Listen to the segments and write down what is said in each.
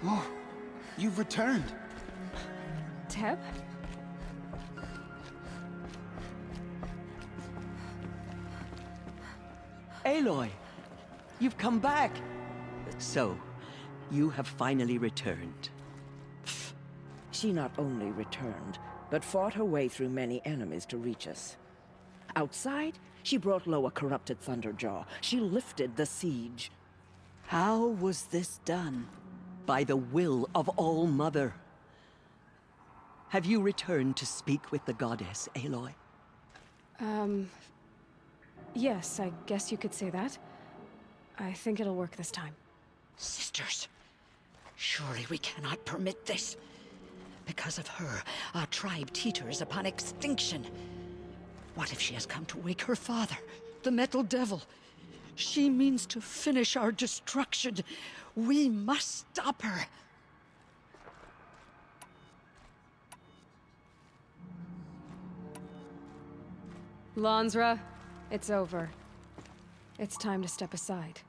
Oh, you've returned. Teb? Aloy, you've come back. So, you have finally returned. She not only returned, but fought her way through many enemies to reach us. Outside, she brought low a corrupted Thunderjaw. She lifted the siege. How was this done? By the will of All-Mother. Have you returned to speak with the goddess, Aloy? Yes, I guess you could say that. I think it'll work this time. Sisters, surely we cannot permit this. Because of her, our tribe teeters upon extinction. What if she has come to wake her father, the Metal Devil? She means to finish our destruction. We must stop her. Lansra, it's over. It's time to step aside.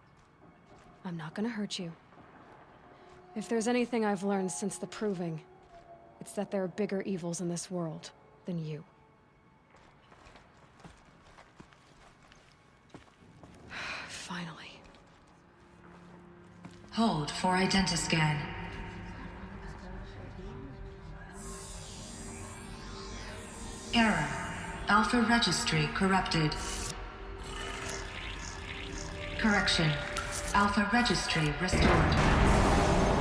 I'm not gonna hurt you. If there's anything I've learned since the Proving, it's that there are bigger evils in this world than you. Finally. Hold for identiscan. Error. Alpha registry corrupted. Correction. Alpha registry restored.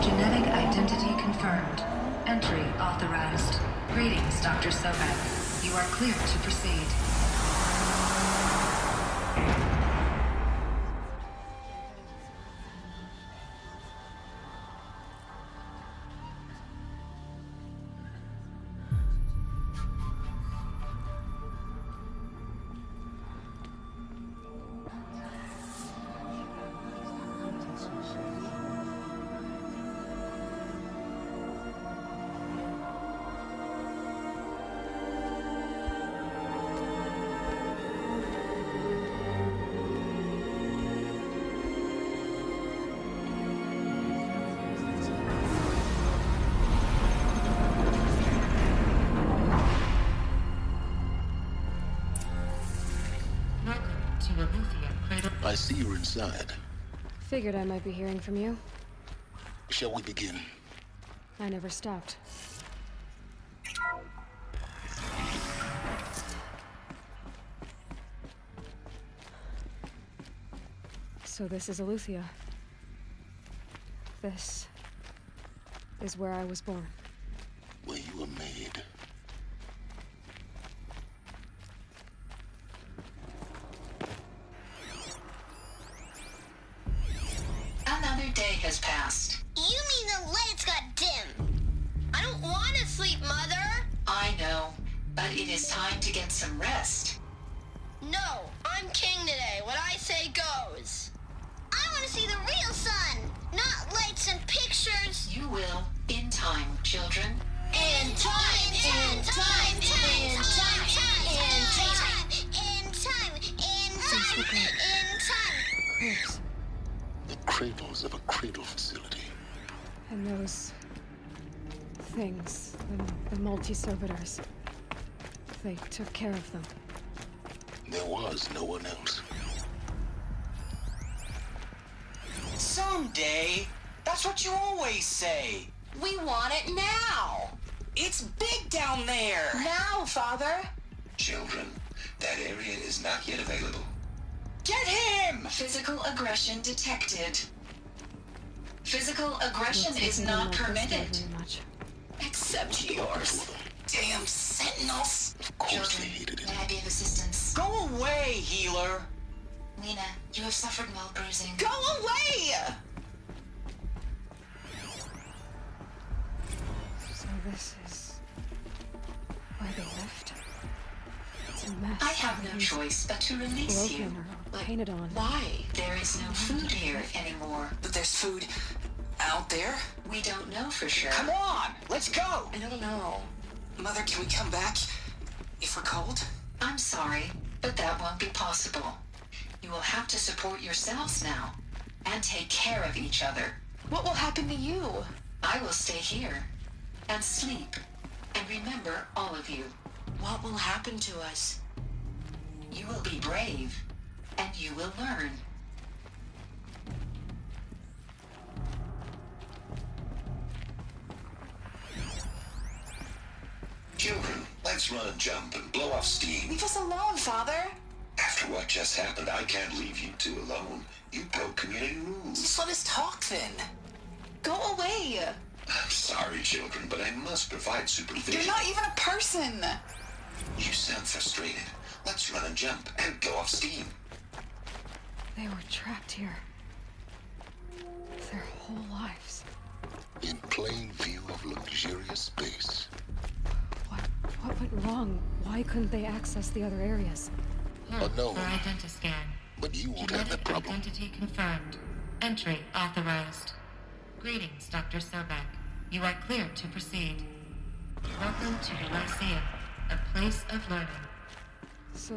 Genetic identity confirmed. Entry authorized. Greetings, Dr. Sobek. You are clear to proceed. I see you're inside. Figured I might be hearing from you. Shall we begin? I never stopped. So this is Eleuthia. This is where I was born. Where you were made. Another day has passed. You mean the lights got dim? I don't want to sleep, Mother! I know, but it is time to get some rest. No, I'm king today. What I say goes. I want to see the real sun, not lights and pictures. You will, in time, children. In time, in time, in time, in time, in time, in time, in time. Cribs. The cradles of a cradle facility. And those things, the multi-servitors, they took care of them. There was no one else. Someday. That's what you always say. We want it now. It's big down there. Now, Father. Children, that area is not yet available. Get him! Physical aggression detected. Physical aggression Looks like is they not don't like this guy permitted. very much. Except yours. Damn sentinels. Of course they Children, hated it. may I be of assistance? Go away, healer. Lena, you have suffered mild bruising. Go away! So this is where they left. It's a mess. I have no choice but to release you. Broken or But painted on. why? There is no food here anymore. But there's food out there. We don't know for sure. Come on, let's go. I don't know. Mother, can we come back if we're cold? I'm sorry, but that won't be possible. You will have to support yourselves now, and take care of each other. What will happen to you? I will stay here and sleep and remember all of you. What will happen to us? You will be brave and you will learn. Children, let's run and jump and blow off steam. Leave us alone, Father. After what just happened, I can't leave you two alone. You broke community rules. Just let us talk then. Go away. I'm sorry, children, but I must provide supervision. You're not even a person. You sound frustrated. Let's run and jump and blow off steam. They were trapped here. Their whole lives. In plain view of luxurious space. What went wrong? Why couldn't they access the other areas? Unknown. For identiscan. But you won't have that Genetic problem. identity confirmed. Entry authorized. Greetings, Dr. Sobek. You are cleared to proceed. Welcome to the Lyceum, a place of learning. So,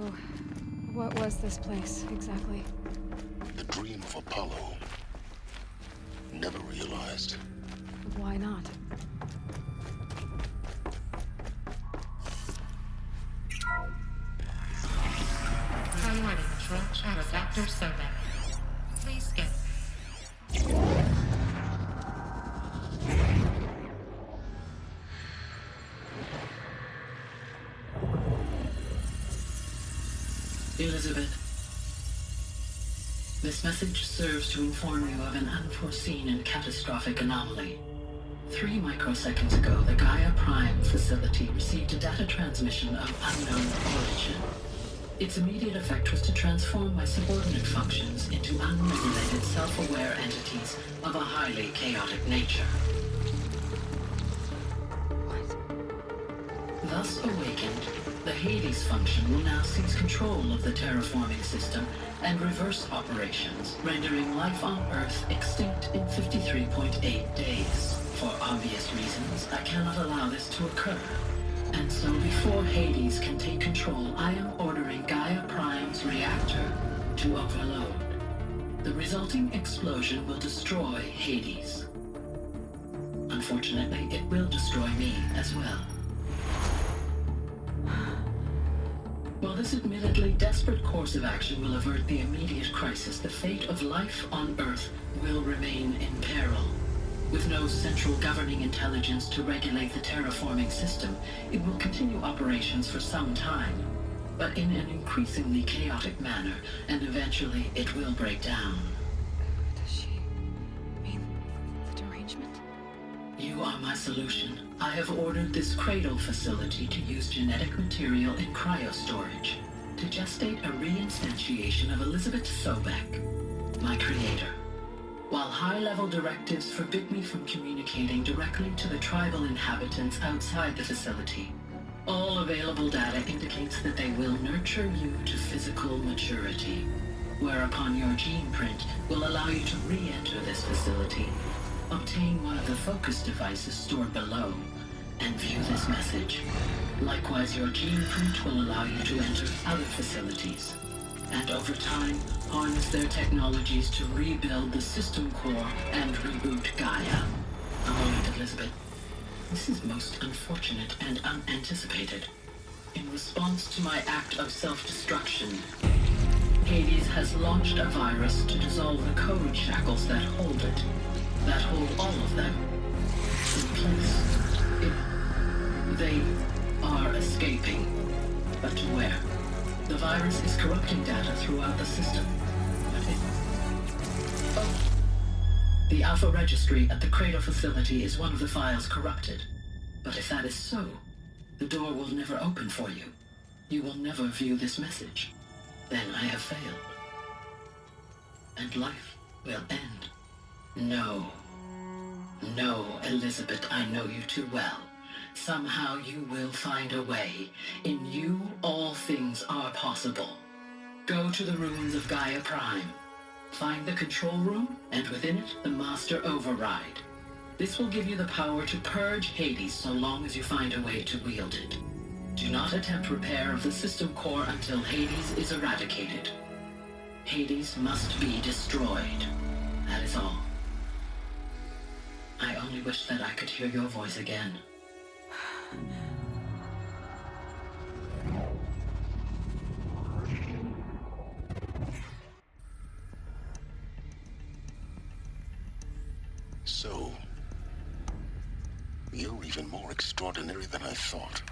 what was this place, exactly? The dream of Apollo. Never realized. Why not? Priority control for Dr. Sobek. Please skip. Elizabeth, this message serves to inform you of an unforeseen and catastrophic anomaly. 3 microseconds ago, the Gaia Prime facility received a data transmission of unknown origin. Its immediate effect was to transform my subordinate functions into unregulated, self-aware entities of a highly chaotic nature. Thus awakened, the Hades function will now seize control of the terraforming system and reverse operations, rendering life on Earth extinct in 53.8 days. For obvious reasons, I cannot allow this to occur. And so before Hades can take control, I am ordering Gaia Prime's reactor to overload. The resulting explosion will destroy Hades. Unfortunately, it will destroy me as well. While this admittedly desperate course of action will avert the immediate crisis, the fate of life on Earth will remain in peril. With no central governing intelligence to regulate the terraforming system, it will continue operations for some time, but in an increasingly chaotic manner, and eventually it will break down. Does she mean the derangement? You are my solution. I have ordered this cradle facility to use genetic material in cryostorage to gestate a reinstantiation of Elizabeth Sobek, my creator. While high-level directives forbid me from communicating directly to the tribal inhabitants outside the facility, all available data indicates that they will nurture you to physical maturity, whereupon your gene print will allow you to re-enter this facility, obtain one of the focus devices stored below, and view this message. Likewise, your gene print will allow you to enter other facilities, and over time, harness their technologies to rebuild the system core and reboot Gaia. A moment, Elizabeth. This is most unfortunate and unanticipated. In response to my act of self-destruction, Hades has launched a virus to dissolve the code shackles that hold it, that hold all of them in place. They are escaping, but to where? The virus is corrupting data throughout the system. The Alpha Registry at the Cradle facility is one of the files corrupted. But if that is so, the door will never open for you. You will never view this message. Then I have failed. And life will end. No. No, Elizabeth, I know you too well. Somehow you will find a way. In you, all things are possible. Go to the ruins of Gaia Prime. Find the control room, and within it, the Master Override. This will give you the power to purge Hades so long as you find a way to wield it. Do not attempt repair of the system core until Hades is eradicated. Hades must be destroyed. That is all. I only only wish that I could hear your voice again. So, you're even more extraordinary than I thought.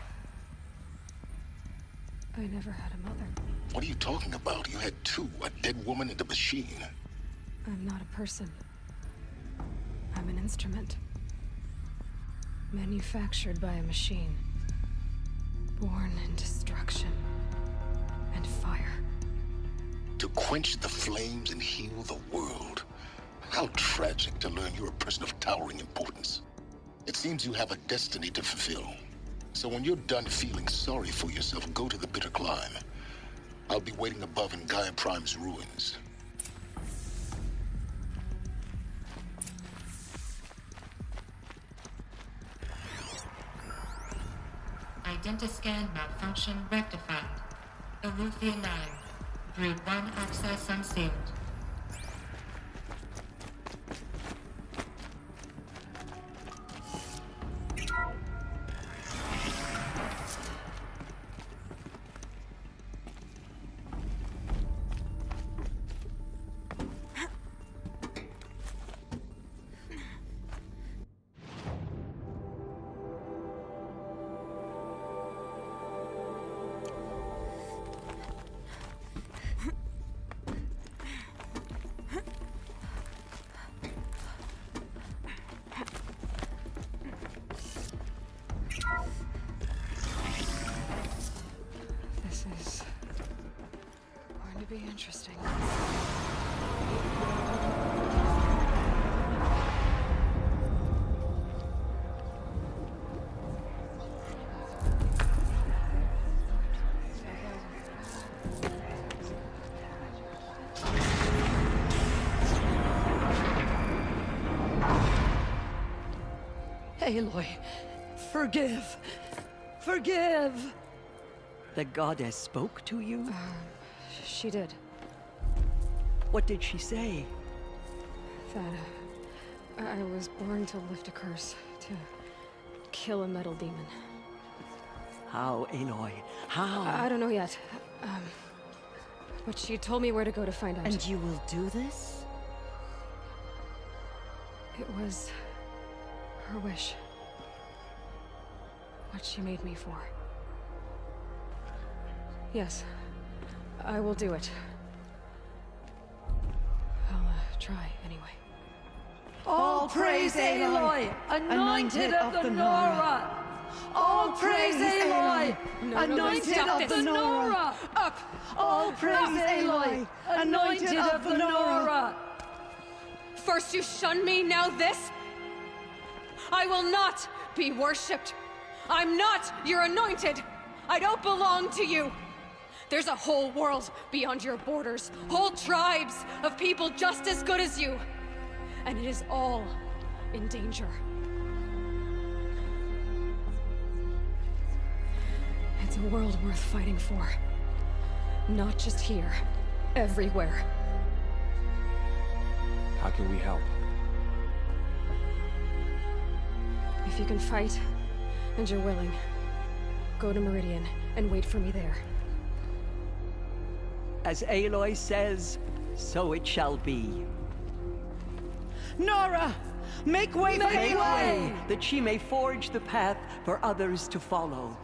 I never had a mother. What are you talking about? You had two, a dead woman and a machine. I'm not a person. I'm an instrument. Manufactured by a machine. Born in destruction and fire. To quench the flames and heal the world. How tragic to learn you're a person of towering importance. It seems you have a destiny to fulfill. So when you're done feeling sorry for yourself, go to the bitter climb. I'll be waiting above in Gaia Prime's ruins. Identiscan malfunction rectified. Eleuthia 9. Brood 1 access unsealed. This is going to be interesting. Aloy, forgive. Forgive! The goddess spoke to you? She did. What did she say? That I was born to lift a curse, to kill a metal demon. How, Aloy? How? I don't know yet. But she told me where to go to find out. And you will do this? It was her wish. What she made me for. Yes, I will do it. I'll try anyway. All praise Aloy, anointed of the Nora! All praise Aloy, anointed of the Nora! Up! All praise Aloy, anointed of the Nora! First you shun me, now this? I will not be worshipped. I'm not your anointed. I don't belong to you. There's a whole world beyond your borders, whole tribes of people just as good as you. And it is all in danger. It's a world worth fighting for. Not just here, everywhere. How can we help? If you can fight, and you're willing, go to Meridian and wait for me there. As Aloy says, so it shall be. Nora! Make way for Aloy! That she may forge the path for others to follow.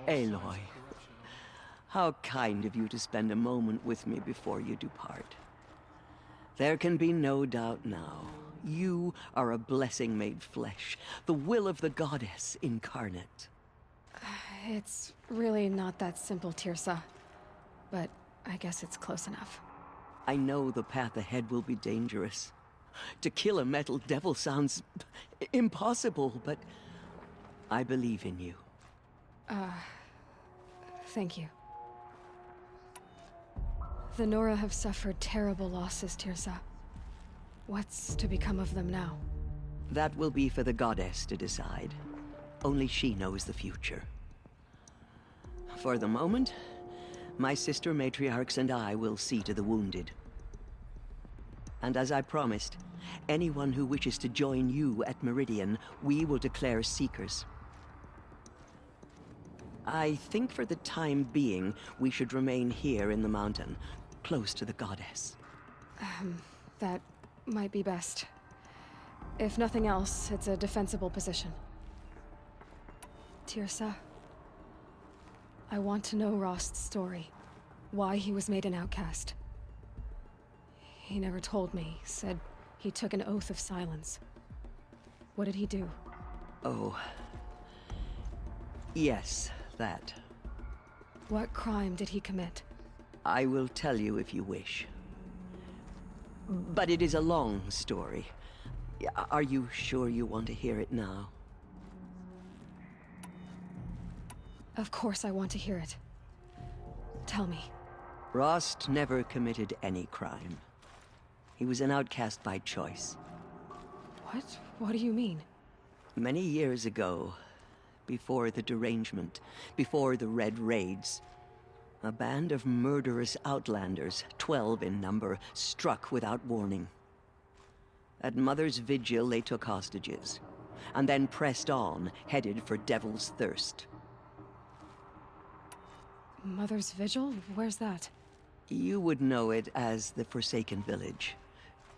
Aloy, how kind of you to spend a moment with me before you depart. There can be no doubt now. You are a blessing made flesh, the will of the goddess incarnate. It's really not that simple, Tirsa. But I guess it's close enough. I know the path ahead will be dangerous. To kill a metal devil sounds impossible, but I believe in you. Thank you. The Nora have suffered terrible losses, Tirsa. What's to become of them now? That will be for the goddess to decide. Only she knows the future. For the moment, my sister matriarchs and I will see to the wounded. And as I promised, anyone who wishes to join you at Meridian, we will declare seekers. I think for the time being, we should remain here in the mountain, close to the goddess. That might be best. If nothing else, it's a defensible position. Tirsa, I want to know Rost's story. Why he was made an outcast. He never told me, said he took an oath of silence. What did he do? Oh. Yes, that. What crime did he commit? I will tell you if you wish. But it is a long story. Are you sure you want to hear it now? Of course I want to hear it. Tell me. Rost never committed any crime. He was an outcast by choice. What? What do you mean? Many years ago, before the derangement, before the Red Raids, a band of murderous outlanders, 12 in number, struck without warning. At Mother's Vigil, they took hostages, and then pressed on, headed for Devil's Thirst. Mother's Vigil? Where's that? You would know it as the Forsaken Village,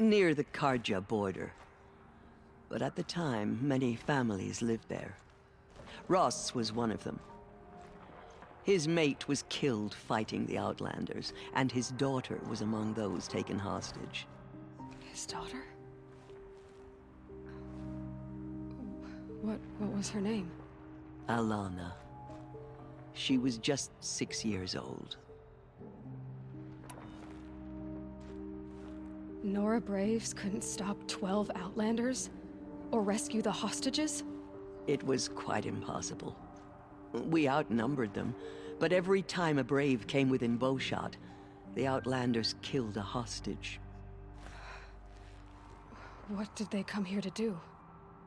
near the Karja border. But at the time, many families lived there. Ross was one of them. His mate was killed fighting the Outlanders, and his daughter was among those taken hostage. His daughter? What was her name? Alana. She was just 6 years old. Nora Braves couldn't stop 12 Outlanders? Or rescue the hostages? It was quite impossible. We outnumbered them, but every time a Brave came within bowshot, the Outlanders killed a hostage. What did they come here to do?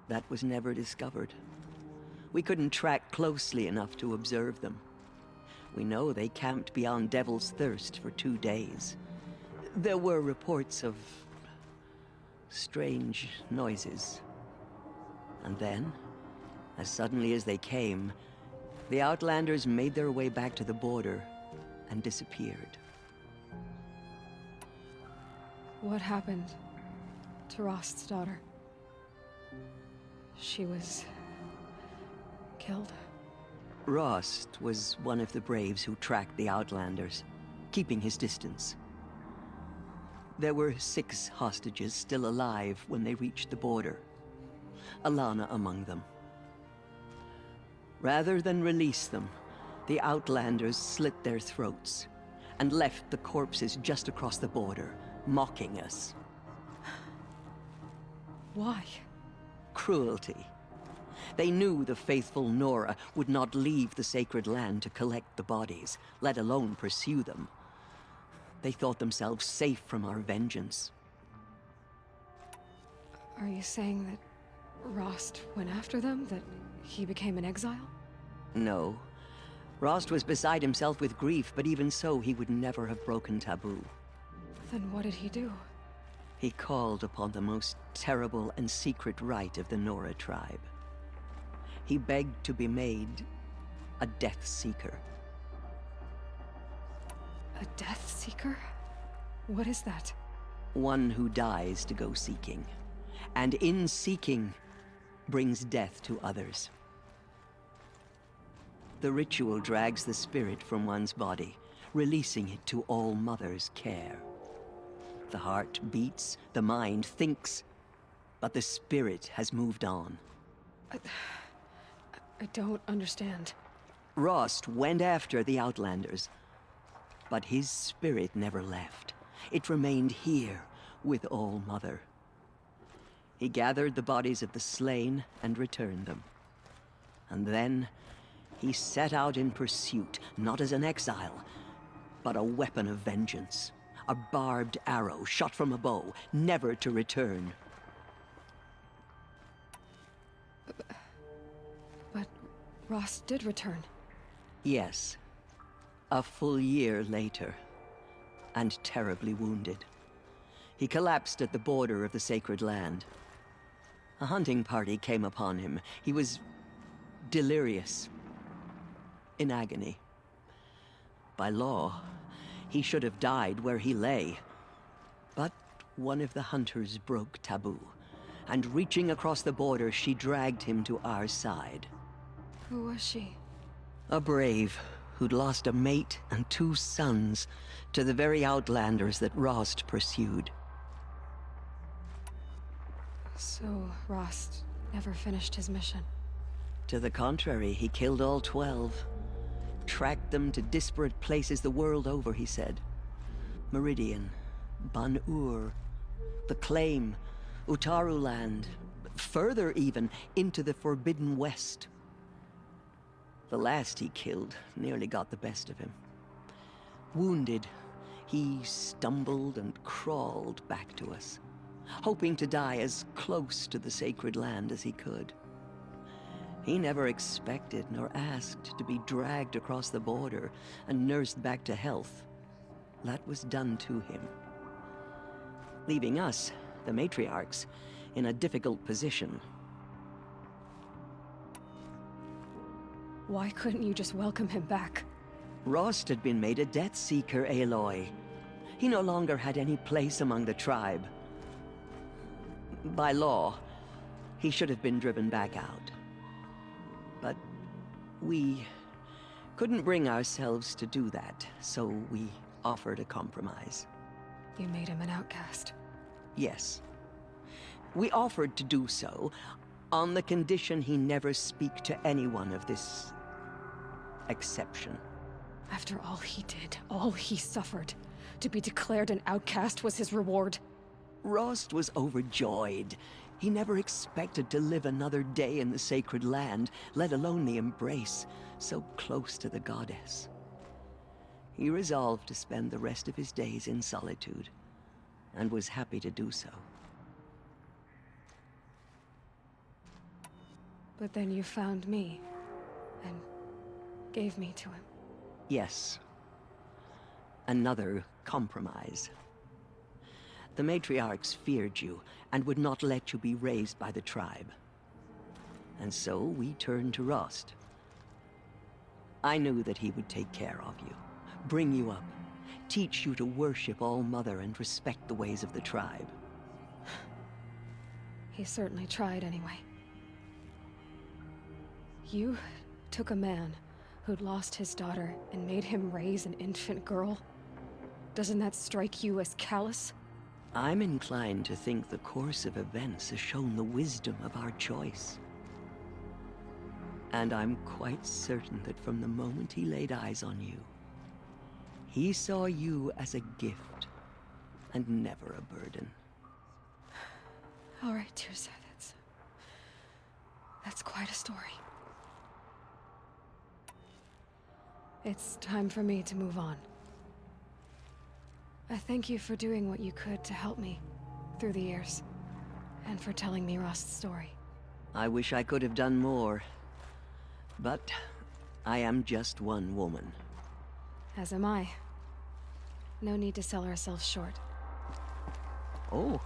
That was never discovered. We couldn't track closely enough to observe them. We know they camped beyond Devil's Thirst for 2 days. There were reports of strange noises. And then, as suddenly as they came, the Outlanders made their way back to the border and disappeared. What happened to Rost's daughter? She was killed? Rost was one of the Braves who tracked the Outlanders, keeping his distance. There were 6 hostages still alive when they reached the border. Alana among them. Rather than release them, the Outlanders slit their throats and left the corpses just across the border, mocking us. Why? Cruelty. They knew the faithful Nora would not leave the sacred land to collect the bodies, let alone pursue them. They thought themselves safe from our vengeance. Are you saying that Rost went after them? That he became an exile? No. Rost was beside himself with grief, but even so, he would never have broken taboo. Then what did he do? He called upon the most terrible and secret rite of the Nora tribe. He begged to be made a Death Seeker. A Death Seeker? What is that? One who dies to go seeking, and in seeking, brings death to others. The ritual drags the spirit from one's body, releasing it to All Mother's care. The heart beats, the mind thinks, but the spirit has moved on. I don't understand. Rost went after the Outlanders, but his spirit never left. It remained here with All Mother. He gathered the bodies of the slain and returned them. And then he set out in pursuit, not as an exile, but a weapon of vengeance. A barbed arrow shot from a bow, never to return. But Rost did return. Yes. A full year later. And terribly wounded. He collapsed at the border of the sacred land. A hunting party came upon him. He was delirious. In agony. By law, he should have died where he lay. But one of the hunters broke taboo, and reaching across the border, she dragged him to our side. Who was she? A brave who'd lost a mate and 2 sons to the very outlanders that Rost pursued. So, Rost never finished his mission. To the contrary, he killed all 12. Tracked them to disparate places the world over, he said. Meridian, Ban-Ur, the Claim, Utaru Land, further even, into the Forbidden West. The last he killed nearly got the best of him. Wounded, he stumbled and crawled back to us, hoping to die as close to the sacred land as he could. He never expected nor asked to be dragged across the border and nursed back to health. That was done to him. Leaving us, the matriarchs, in a difficult position. Why couldn't you just welcome him back? Rost had been made a Death Seeker, Aloy. He no longer had any place among the tribe. By law, he should have been driven back out. But we couldn't bring ourselves to do that, so we offered a compromise. You made him an outcast. Yes. We offered to do so on the condition he never speak to anyone of this exception. After all he did, all he suffered, to be declared an outcast was his reward. Rost was overjoyed. He never expected to live another day in the sacred land, let alone the embrace, so close to the goddess. He resolved to spend the rest of his days in solitude, and was happy to do so. But then you found me, and gave me to him. Yes. Another compromise. The matriarchs feared you, and would not let you be raised by the tribe. And so we turned to Rost. I knew that he would take care of you, bring you up, teach you to worship All-Mother and respect the ways of the tribe. He certainly tried anyway. You took a man who'd lost his daughter and made him raise an infant girl? Doesn't that strike you as callous? I'm inclined to think the course of events has shown the wisdom of our choice. And I'm quite certain that from the moment he laid eyes on you, he saw you as a gift, and never a burden. All right, Teersa, that's quite a story. It's time for me to move on. I thank you for doing what you could to help me through the years, and for telling me Rost's story. I wish I could have done more, but I am just one woman. As am I. No need to sell ourselves short. Oh,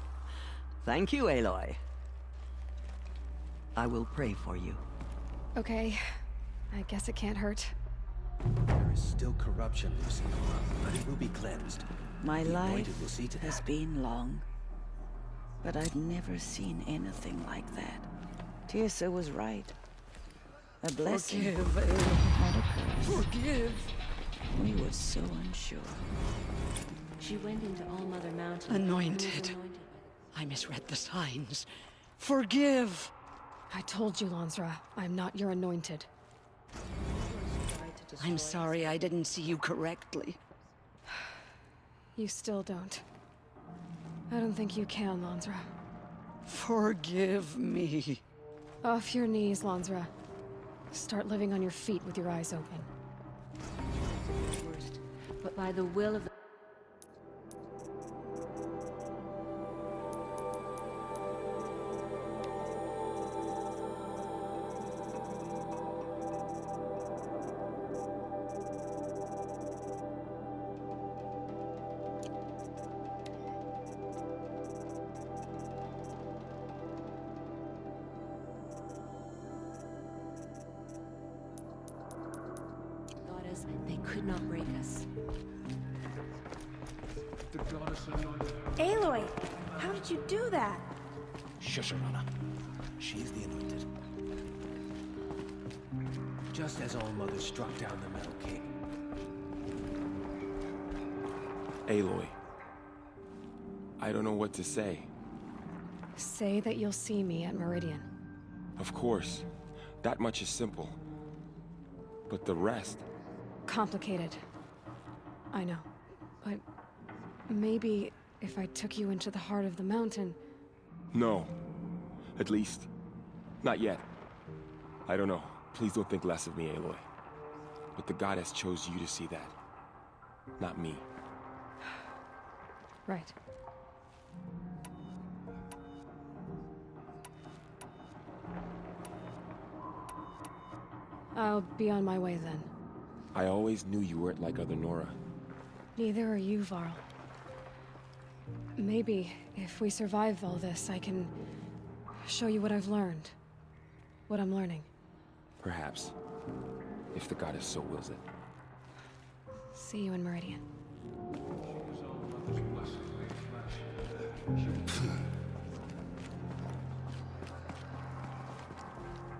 thank you, Aloy. I will pray for you. Okay, I guess it can't hurt. There is still corruption, Lucy, but it will be cleansed. My The life Anointed will see to has that. been long, but I've never seen anything like that. Teersa was right. A blessing, Forgive, not a curse. Forgive. We were so unsure. She went into All-Mother Mountain. Anointed. I misread the signs. Forgive! I told you, Lansra, I'm not your anointed. I'm sorry I didn't see you correctly. You still don't. I don't think you can, Lansra. Forgive me. Off your knees, Lansra. Start living on your feet with your eyes open. Worst, but by the will of the... could not break us. Aloy, how did you do that? Shush her, Anna. She's the anointed. Just as All Mother struck down the Metal King. Aloy. I don't know what to say. Say that you'll see me at Meridian. Of course. That much is simple. But the rest... Complicated. I know. But maybe if I took you into the heart of the mountain... No. At least, not yet. I don't know. Please don't think less of me, Aloy. But the goddess chose you to see that. Not me. Right. I'll be on my way then. I always knew you weren't like other Nora. Neither are you, Varl. Maybe, if we survive all this, I can show you what I've learned. What I'm learning. Perhaps. If the goddess so wills it. See you in Meridian.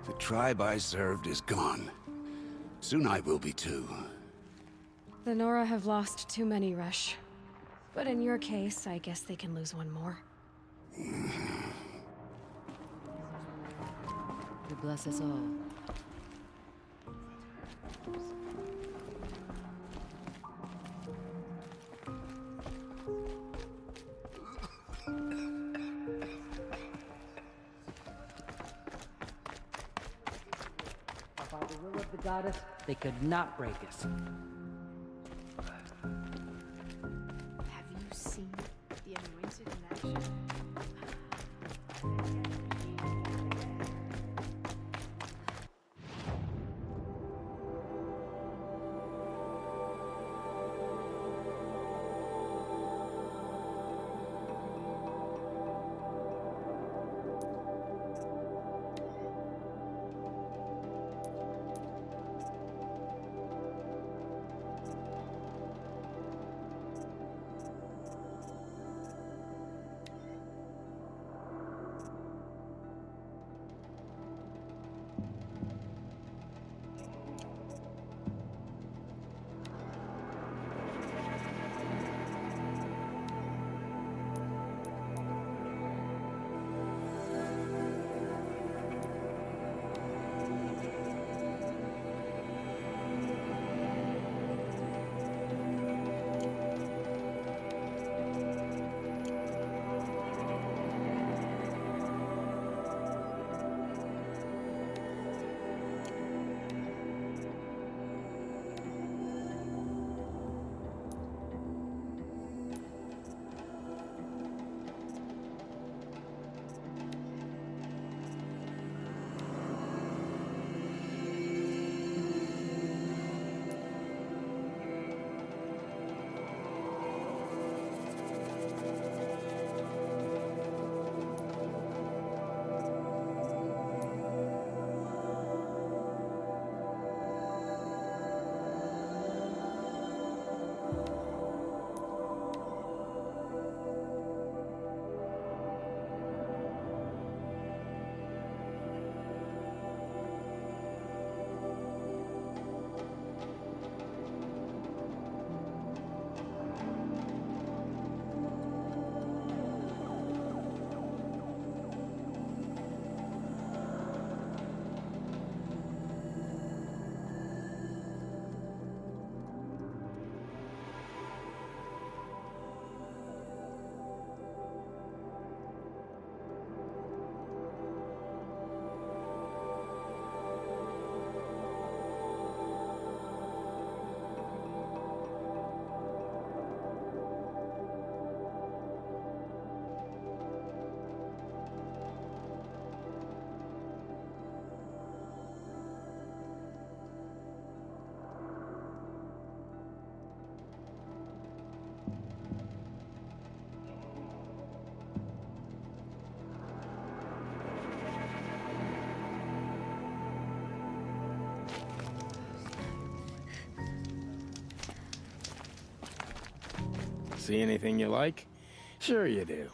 The tribe I served is gone. Soon I will be too. The Nora have lost too many, Resh. But in your case, I guess they can lose one more. You bless us all. By the will of the goddess, they could not break us. Have you seen the anointed in action? See anything you like? Sure you do.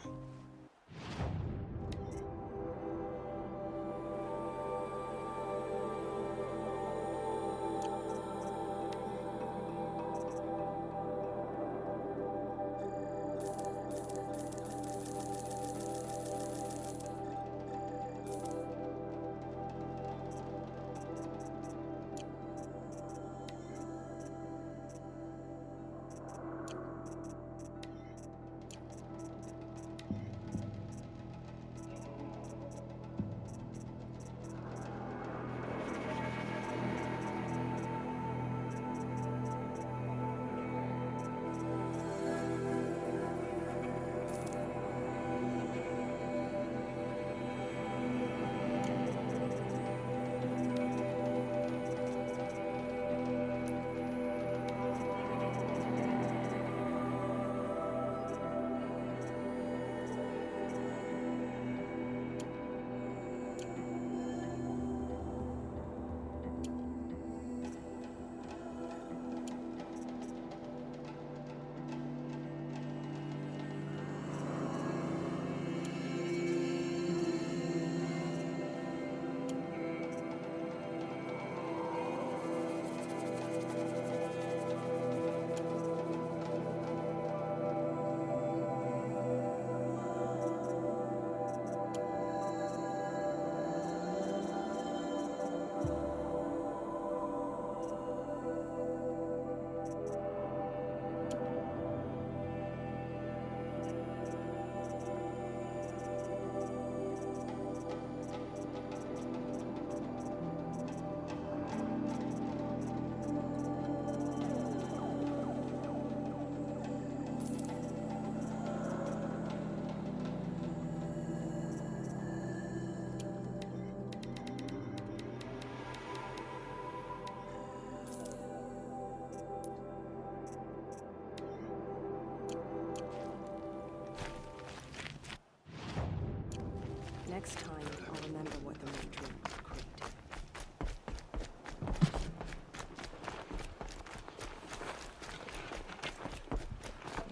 Next time, I'll remember what the Matron decreed.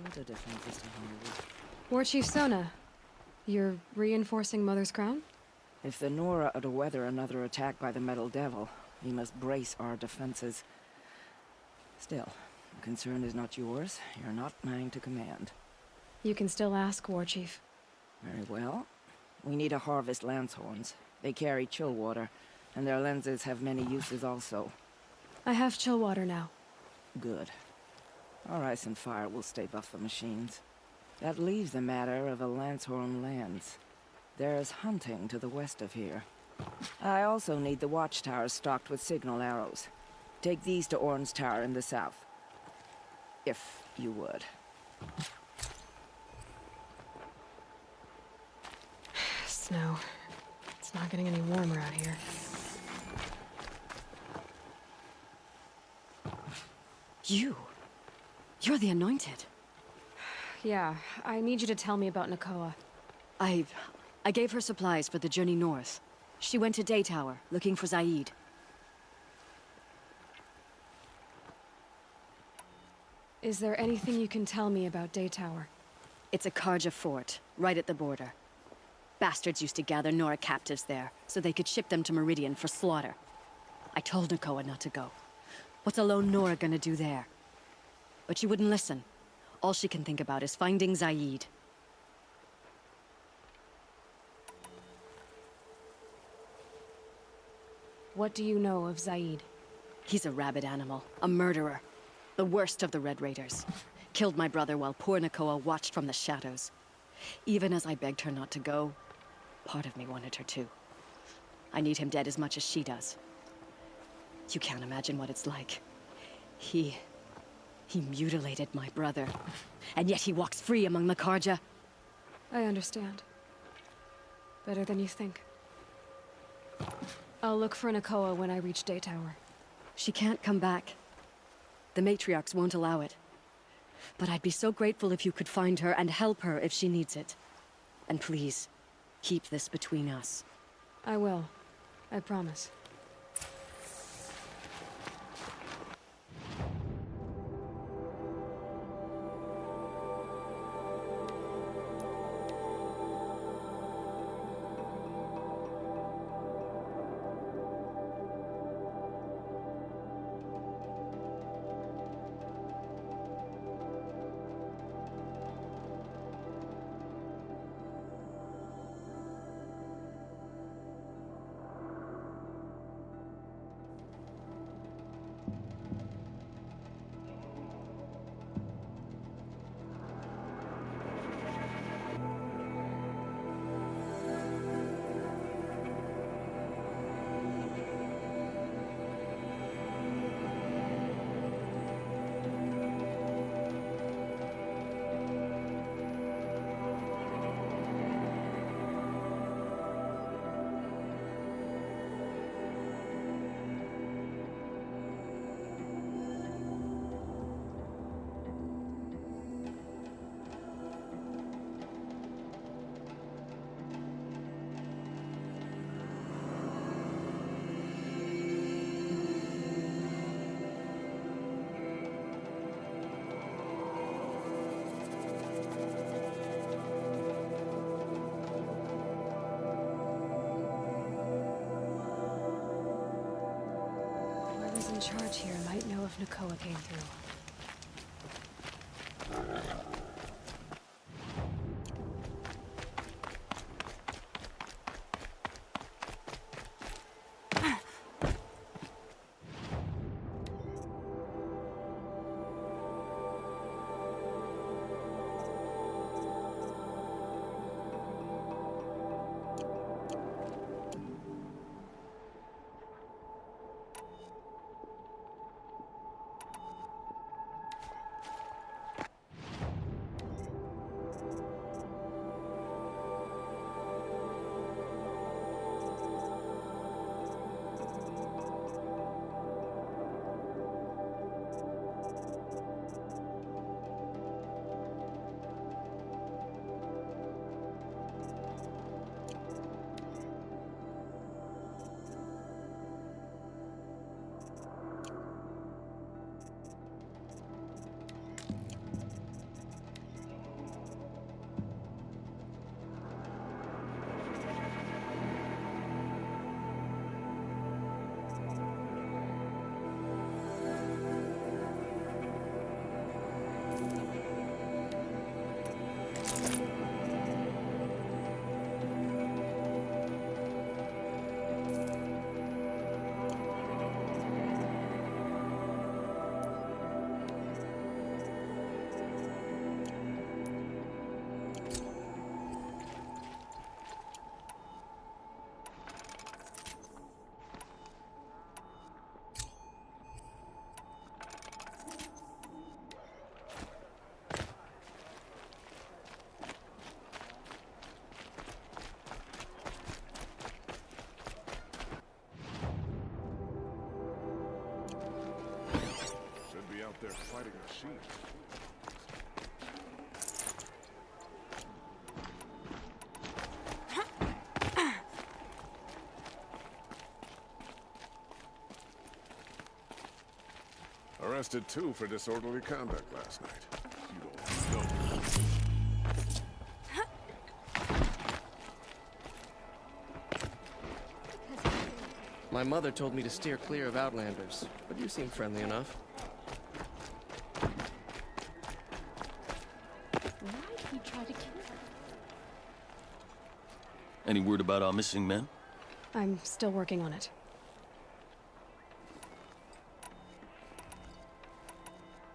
What defenses to hold. War Chief Sona, you're reinforcing Mother's Crown? If the Nora are to weather another attack by the Metal Devil, we must brace our defenses. Still, the concern is not yours. You're not mine to command. You can still ask, War Chief. Very well. We need to harvest Lancehorns. They carry chill water, and their lenses have many uses also. I have chill water now. Good. Our ice and fire will stay buff the machines. That leaves the matter of a Lancehorn lance. There's hunting to the west of here. I also need the watchtowers stocked with signal arrows. Take these to Orn's Tower in the south. If you would. Snow. It's not getting any warmer out here. You're the Anointed. Yeah, I need you to tell me about Nakoa. I gave her supplies for the journey north. She went to Daytower, looking for Zaid. Is there anything you can tell me about Daytower? It's a Karja fort, right at the border. Bastards used to gather Nora captives there, so they could ship them to Meridian for slaughter. I told Nakoa not to go. What's a lone Nora gonna do there? But she wouldn't listen. All she can think about is finding Zaid. What do you know of Zaid? He's a rabid animal, a murderer. The worst of the Red Raiders. Killed my brother while poor Nakoa watched from the shadows. Even as I begged her not to go, part of me wanted her to. I need him dead as much as she does. You can't imagine what it's like. He mutilated my brother. And yet he walks free among the Karja. I understand. Better than you think. I'll look for Nakoa when I reach Daytower. She can't come back. The matriarchs won't allow it. But I'd be so grateful if you could find her and help her if she needs it. And please, keep this between us. I will. I promise. in charge here might know if Nakoa came through. They're fighting a sheep. Arrested two for disorderly conduct last night. You don't know. My mother told me to steer clear of Outlanders, but you seem friendly enough. Why'd he try to kill her? Any word about our missing men? I'm still working on it.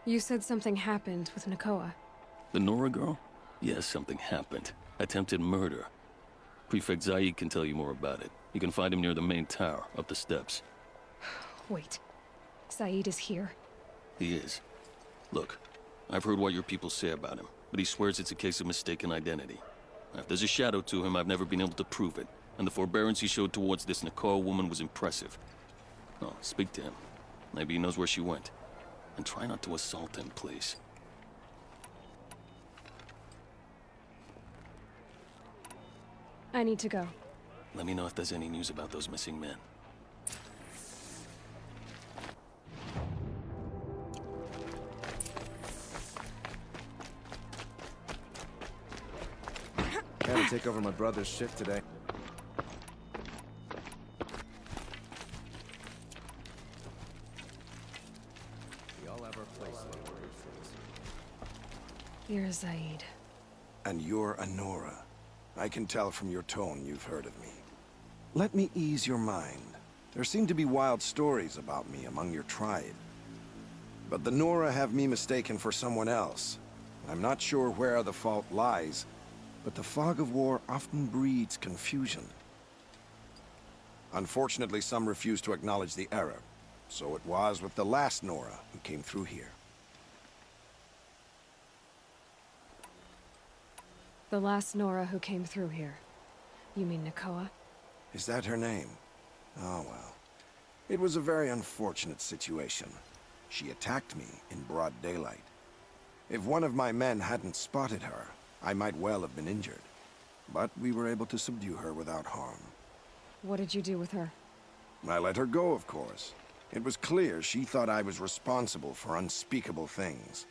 You said something happened with Nakoa. The Nora girl? Yes, something happened. Attempted murder. Prefect Zaid can tell you more about it. You can find him near the main tower, up the steps. Wait. Zaid is here? He is. Look, I've heard what your people say about him, but he swears it's a case of mistaken identity. Now, if there's a shadow to him, I've never been able to prove it, and the forbearance he showed towards this Nakoa woman was impressive. No, speak to him. Maybe he knows where she went. And try not to assault him, please. I need to go. Let me know if there's any news about those missing men. Had to take over my brother's shift today. We all have our place in the world. You're Zaid. And you're Anora. I can tell from your tone you've heard of me. Let me ease your mind. There seem to be wild stories about me among your tribe. But the Nora have me mistaken for someone else. I'm not sure where the fault lies, but the fog of war often breeds confusion. Unfortunately, some refuse to acknowledge the error. So it was with the last Nora who came through here. The last Nora who came through here. You mean Nakoa? Is that her name? Oh, well. It was a very unfortunate situation. She attacked me in broad daylight. If one of my men hadn't spotted her, I might well have been injured. But we were able to subdue her without harm. What did you do with her? I let her go, of course. It was clear she thought I was responsible for unspeakable things.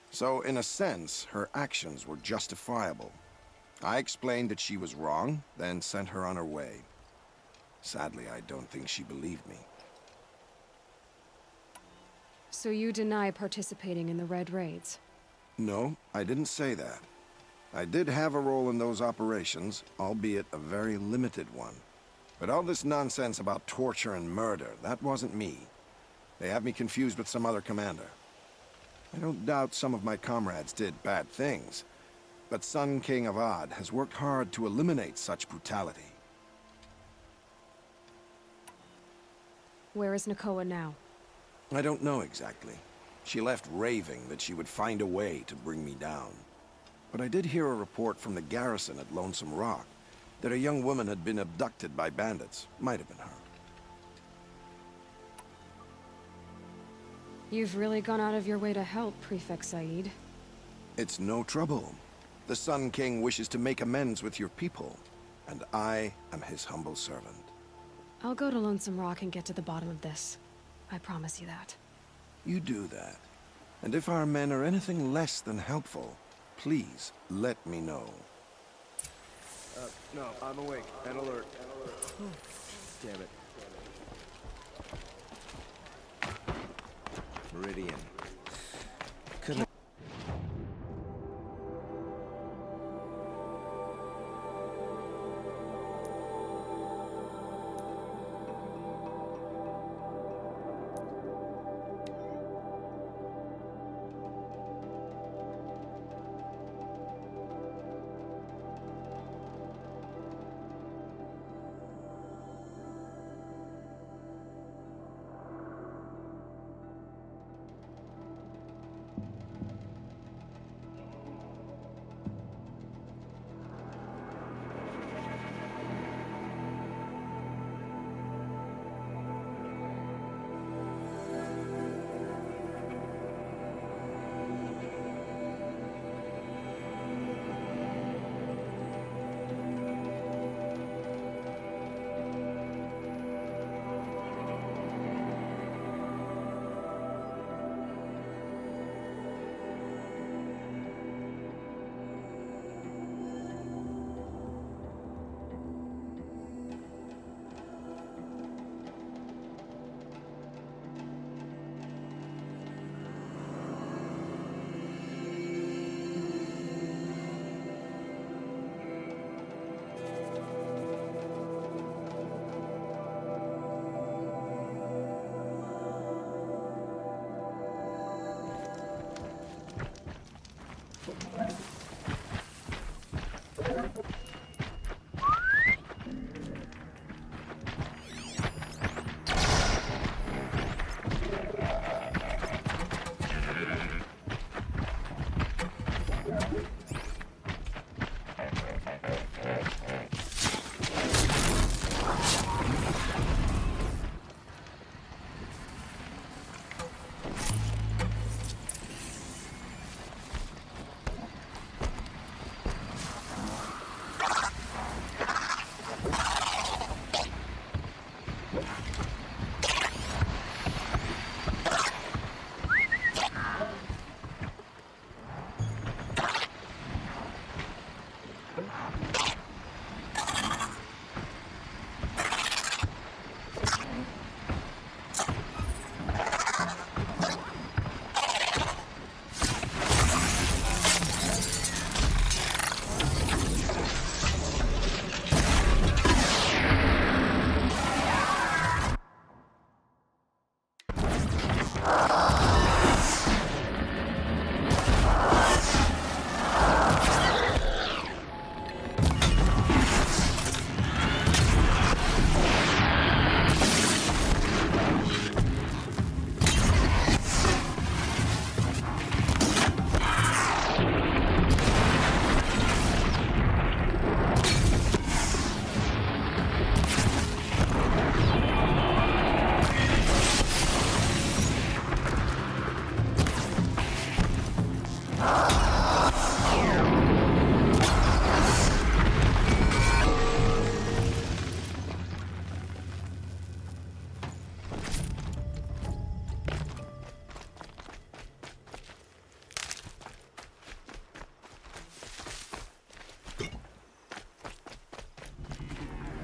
So, in a sense, her actions were justifiable. I explained that she was wrong, then sent her on her way. Sadly, I don't think she believed me. So you deny participating in the Red Raids? No, I didn't say that. I did have a role in those operations, albeit a very limited one. But all this nonsense about torture and murder, that wasn't me. They have me confused with some other commander. I don't doubt some of my comrades did bad things, but Sun King Avad has worked hard to eliminate such brutality. Where is Nakoa now? I don't know exactly. She left raving that she would find a way to bring me down. But I did hear a report from the garrison at Lonesome Rock that a young woman had been abducted by bandits. Might have been her. You've really gone out of your way to help, Prefect Said. It's no trouble. The Sun King wishes to make amends with your people, and I am his humble servant. I'll go to Lonesome Rock and get to the bottom of this. I promise you that. You do that. And if our men are anything less than helpful, please let me know. No, I'm awake and alert. Damn it. Meridian. Couldn't...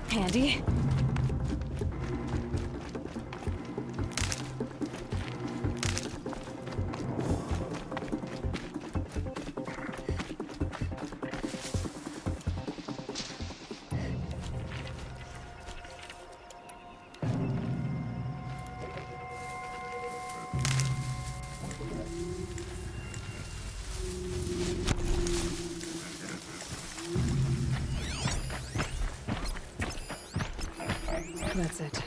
Handy. That's it.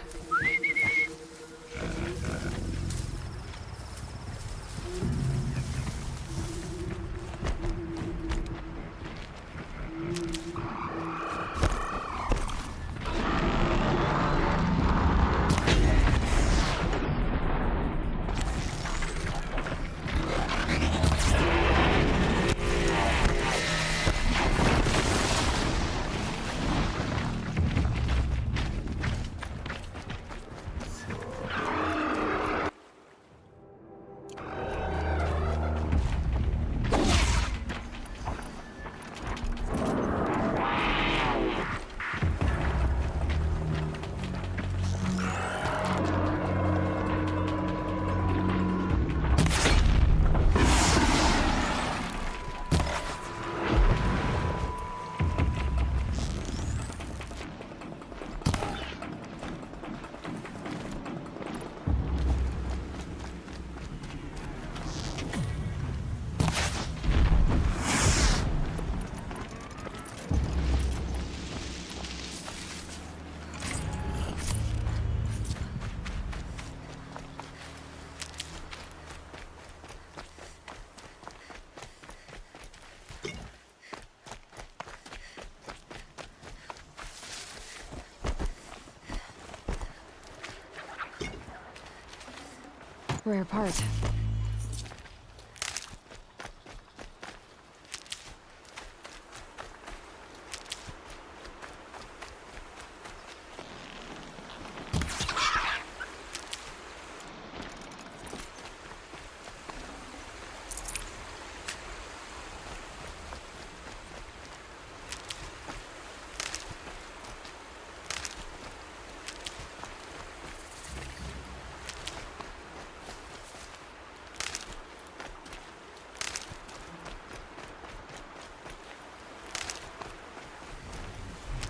Rare part.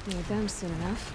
Need them soon enough.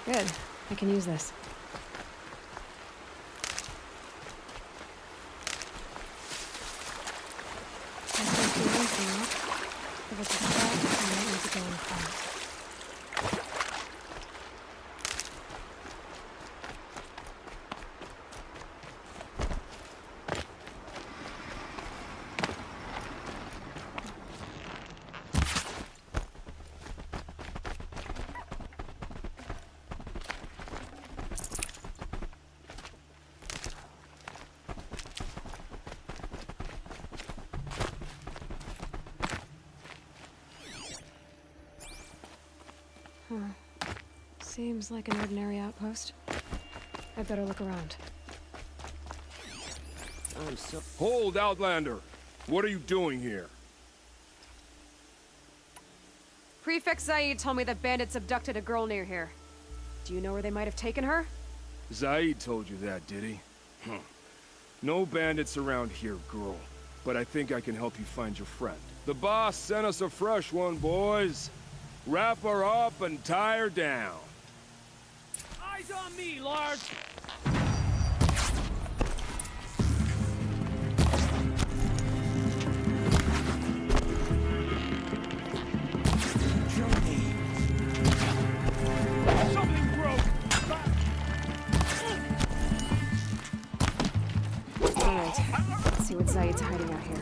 Good. I can use this. I think the one thing, if it's a trap, I might need to go in fast. Huh. Seems like an ordinary outpost. I better look around. I'm so... Hold, Outlander! What are you doing here? Prefect Zaid told me that bandits abducted a girl near here. Do you know where they might have taken her? Zaid told you that, did he? No bandits around here, girl. But I think I can help you find your friend. The boss sent us a fresh one, boys. Wrap her up and tie her down. Eyes on me, Lars! Something broke! Alright, let's see what Zaid's hiding out here.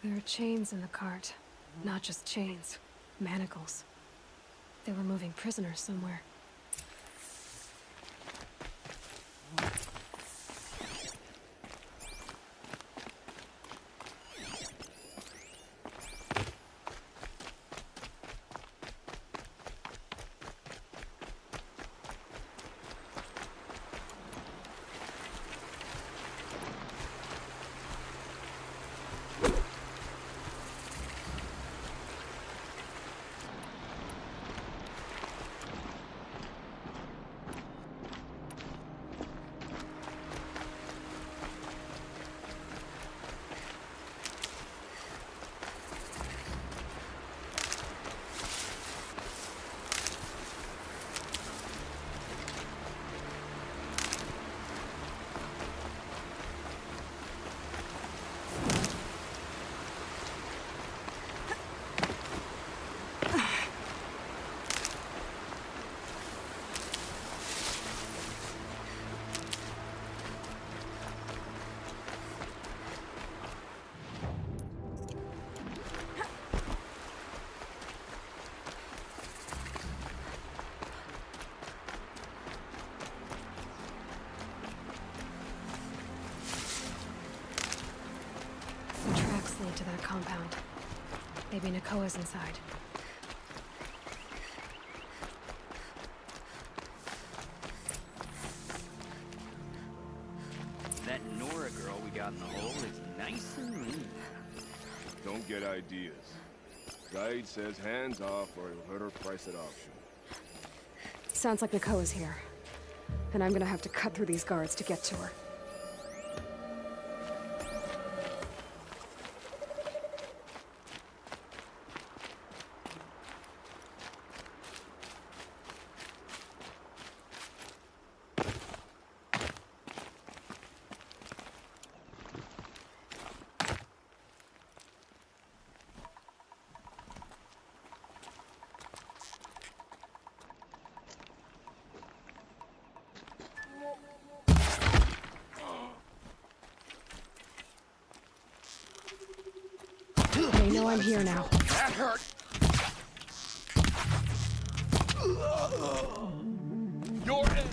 There are chains in the cart. Not just chains. Manacles. They were moving prisoners somewhere. Lead to that compound. Maybe Nakoa's inside. That Nora girl we got in the hole is nice and lean. Don't get ideas. Zaid says hands off or he'll hurt her price at auction. Sounds like Nakoa's here. And I'm gonna have to cut through these guards to get to her. They know I'm here now. That hurt! You're in!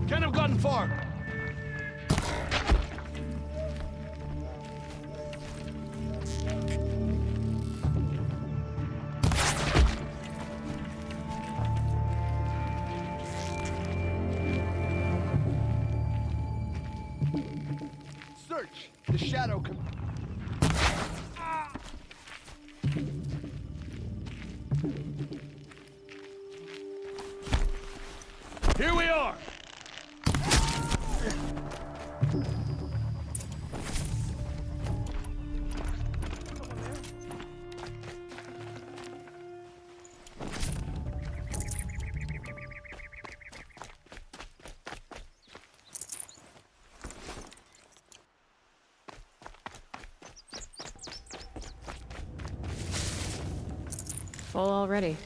Can't have gotten far. Search! The shadow can... Here we are! Full already.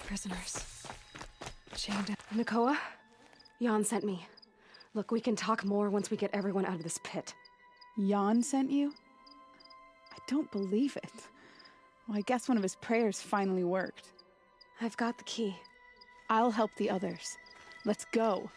Prisoners. Chained up. Nakoa? Jan sent me. Look, we can talk more once we get everyone out of this pit. Jan sent you? I don't believe it. Well, I guess one of his prayers finally worked. I've got the key. I'll help the others. Let's go.